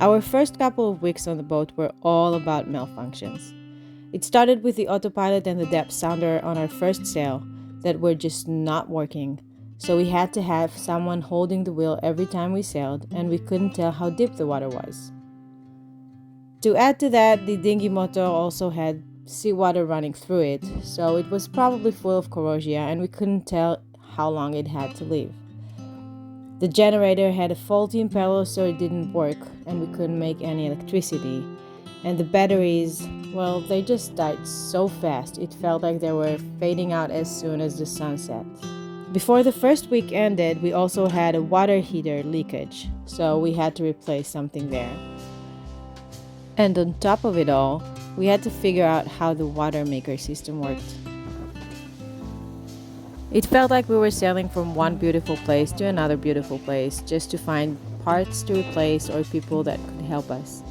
Our first couple of weeks on the boat were all about malfunctions. It started with the autopilot and the depth sounder on our first sail that were just not working, so we had to have someone holding the wheel every time we sailed, and we couldn't tell how deep the water was. To add to that, the dinghy motor also had seawater running through it, so it was probably full of corrosion and we couldn't tell how long it had to live. The generator had a faulty impeller, so it didn't work and we couldn't make any electricity. And the batteries, well, they just died so fast, it felt like they were fading out as soon as the sun set. Before the first week ended, we also had a water heater leakage, so we had to replace something there. And on top of it all, we had to figure out how the water maker system worked. It felt like we were sailing from one beautiful place to another beautiful place just to find parts to replace or people that could help us.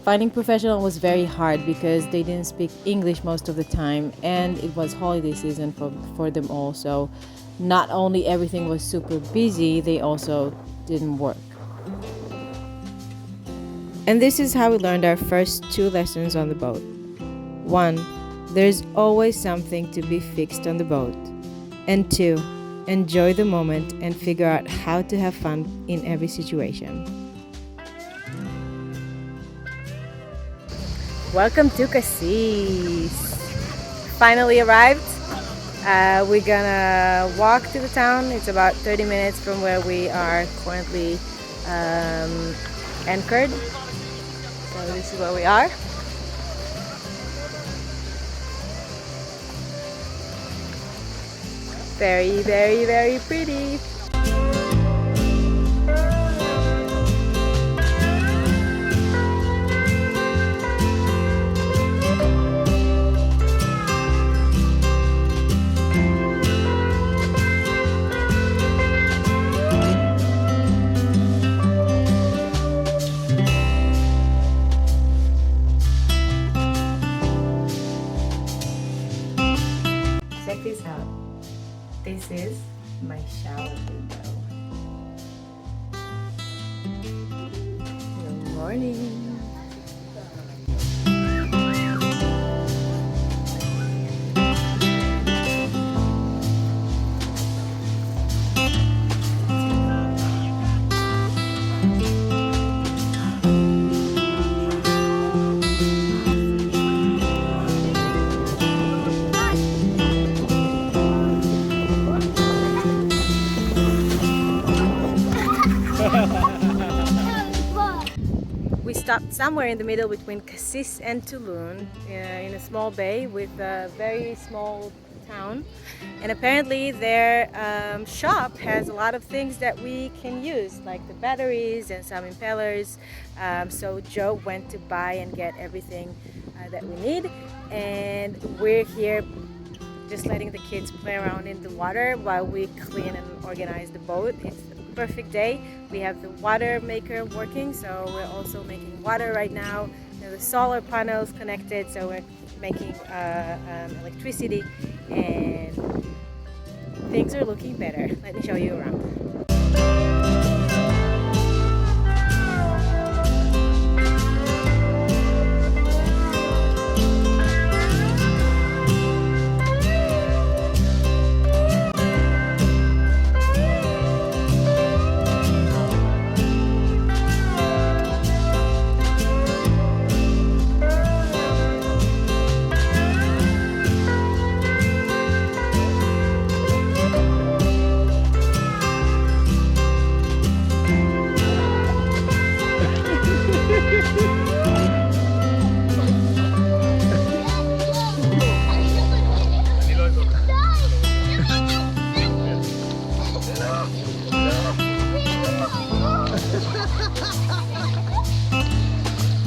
Finding professional was very hard because they didn't speak English most of the time, and it was holiday season for them all, so not only everything was super busy, they also didn't work. And this is how we learned our first 2 lessons on the boat. 1. There's always something to be fixed on the boat. And 2. Enjoy the moment and figure out how to have fun in every situation. Welcome to Cassis. Finally arrived. We're gonna walk to the town. It's about 30 minutes from where we are currently anchored. So this is where we are. Very, very, very pretty. Check this out. This is my shower window. Good morning. We stopped somewhere in the middle between Cassis and Toulon in a small bay with a very small town, and apparently their shop has a lot of things that we can use, like the batteries and some impellers. So Joe went to buy and get everything that we need, and we're here just letting the kids play around in the water while we clean and organize the boat. It's perfect day. We have the water maker working, so we're also making water right now. The solar panels connected, so we're making electricity, and things are looking better. Let me show you around.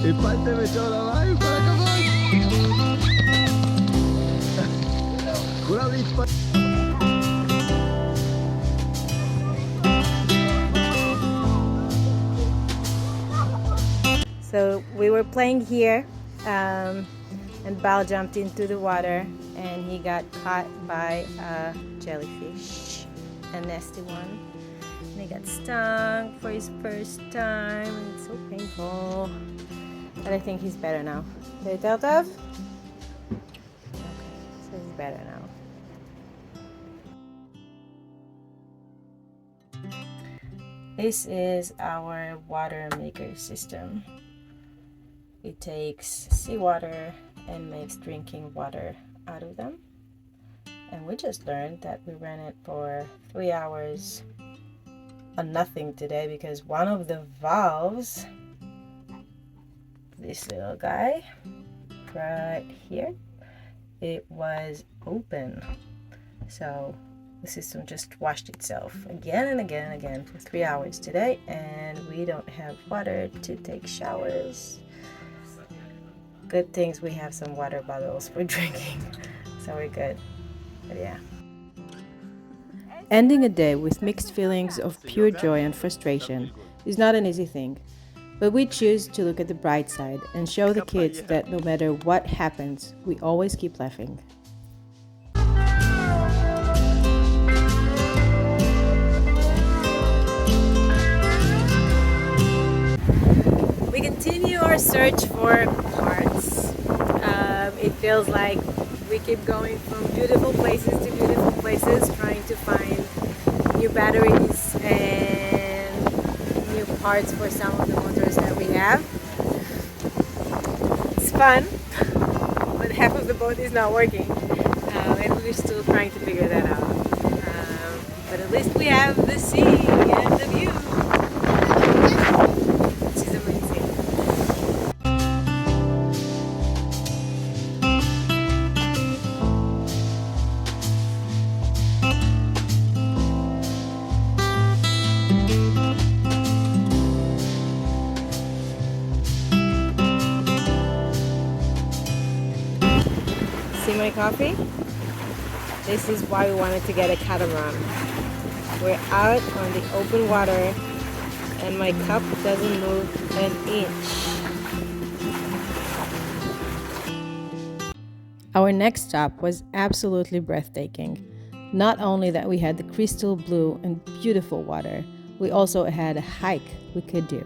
Il parte me echó la mano para acabar. Una avispa. So we were playing here, and Bal jumped into the water and he got caught by a jellyfish, a nasty one. And he got stung for his first time, and it's so painful. But I think he's better now. Did it tell Dove? Okay, so he's better now. This is our water maker system. It takes seawater and makes drinking water out of them. And we just learned that we ran it for 3 hours on nothing today because one of the valves, this little guy right here, it was open. So the system just washed itself again and again and again for 3 hours today, and we don't have water to take showers. Good things we have some water bottles for drinking, so we're good. But yeah. Ending a day with mixed feelings of pure joy and frustration is not an easy thing, but we choose to look at the bright side and show the kids that no matter what happens, we always keep laughing. We continue our search for parts. It feels like we keep going from beautiful places to beautiful places, trying to find new batteries and new parts for some of the motors that we have. It's fun, but half of the boat is not working, and we're still trying to figure that out. But at least we have the sea and the view, which is amazing. See my coffee? This is why we wanted to get a catamaran. We're out on the open water and my cup doesn't move an inch. Our next stop was absolutely breathtaking. Not only that we had the crystal blue and beautiful water, we also had a hike we could do.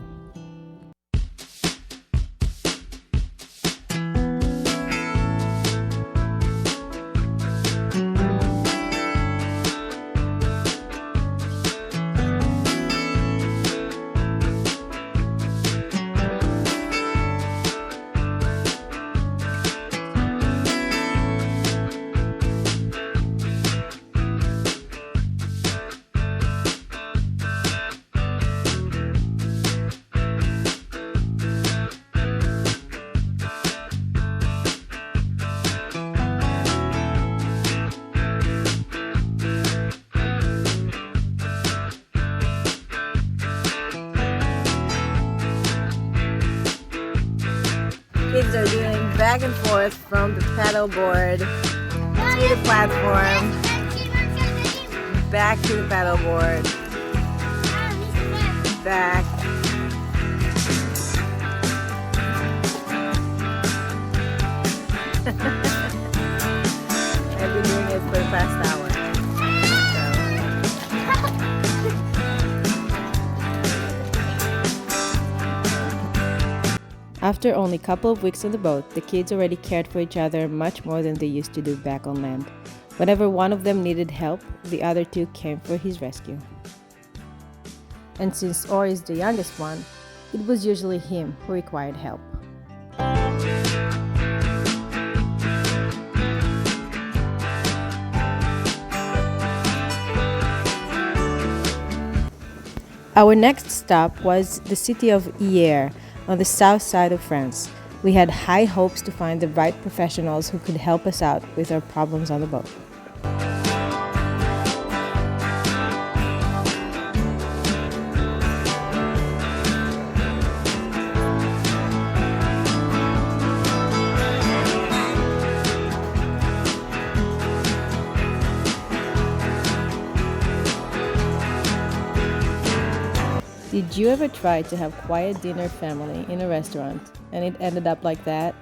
Kids are doing back and forth from the paddle board to the platform, back to the paddle board, back. I've been doing it for the past hour. After only a couple of weeks on the boat, the kids already cared for each other much more than they used to do back on land. Whenever one of them needed help, the other two came for his rescue. And since Or is the youngest one, it was usually him who required help. Our next stop was the city of Hyères, on the south side of France. We had high hopes to find the right professionals who could help us out with our problems on the boat. Did you ever try to have quiet dinner family in a restaurant and it ended up like that?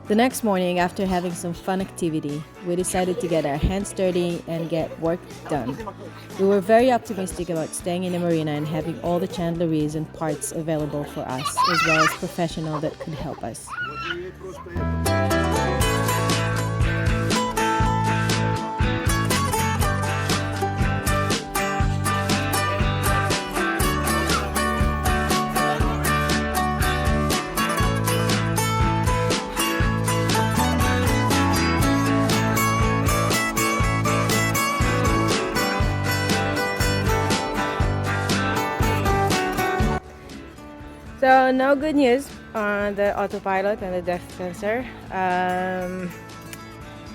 The next morning, after having some fun activity, we decided to get our hands dirty and get work done. We were very optimistic about staying in the marina and having all the chandleries and parts available for us, as well as professionals that could help us. So no good news on the autopilot and the depth sensor.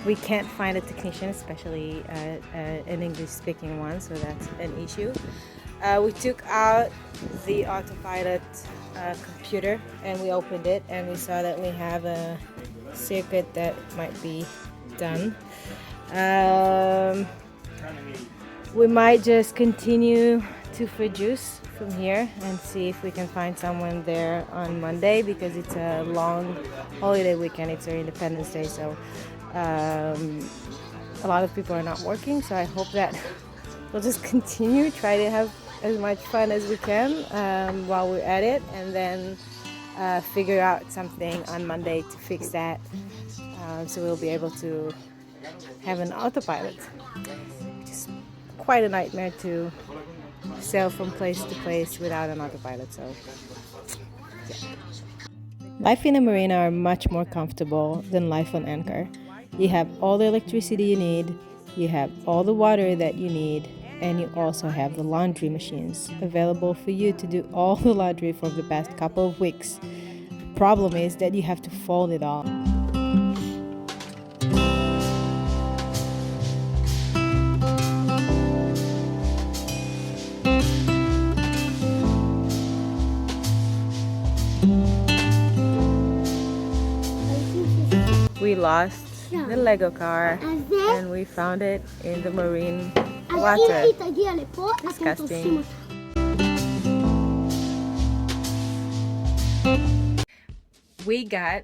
We can't find a technician, especially an English-speaking one, so that's an issue. We took out the autopilot computer and we opened it, and we saw that we have a circuit that might be done. We might just continue to produce from here and see if we can find someone there on Monday, because it's a long holiday weekend. It's our Independence Day, so a lot of people are not working, so I hope that we'll just continue, try to have as much fun as we can while we're at it, and then figure out something on Monday to fix that, so we'll be able to have an autopilot. Just quite a nightmare to sail from place to place without an autopilot, so yeah. Life in a marina are much more comfortable than life on anchor. You have all the electricity you need, you have all the water that you need, and you also have the laundry machines available for you to do all the laundry for the past couple of weeks. The problem is that you have to fold it all. We lost the Lego car and we found it in the marine water. Disgusting. We got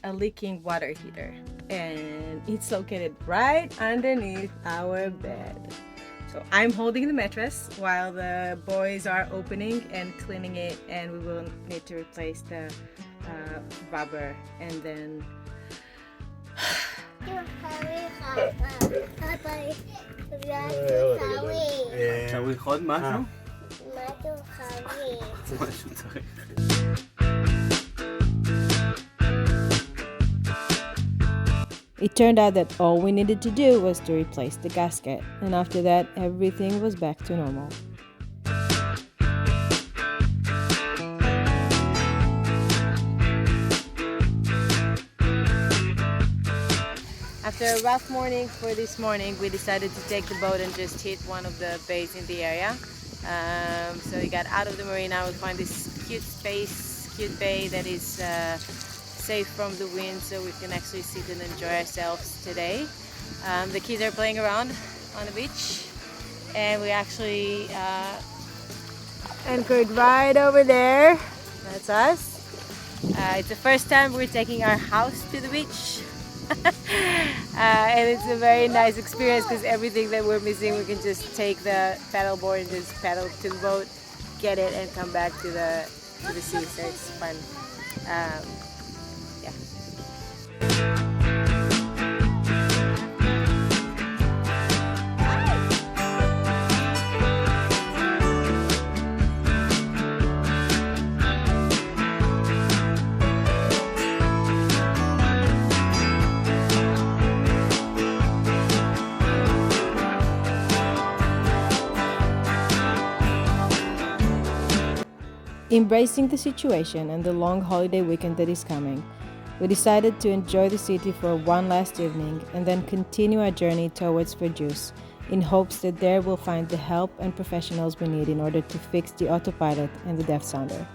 a leaking water heater and it's located right underneath our bed. So I'm holding the mattress while the boys are opening and cleaning it, and we will need to replace the rubber and then צריך עוד משהו? משהו צריך. It turned out that all we needed to do was to replace the gasket, and after that everything was back to normal. After a rough morning for this morning, we decided to take the boat and just hit one of the bays in the area. So we got out of the marina, we find this cute bay that is safe from the wind, so we can actually sit and enjoy ourselves today. The kids are playing around on the beach, and we actually anchored right over there. That's us. It's the first time we're taking our house to the beach. And it's a very nice experience because everything that we're missing, we can just take the paddle board and just paddle to the boat, get it, and come back to the sea. So it's fun. Yeah. Embracing the situation and the long holiday weekend that is coming, we decided to enjoy the city for one last evening and then continue our journey towards Verjus in hopes that there we'll find the help and professionals we need in order to fix the autopilot and the depth sounder.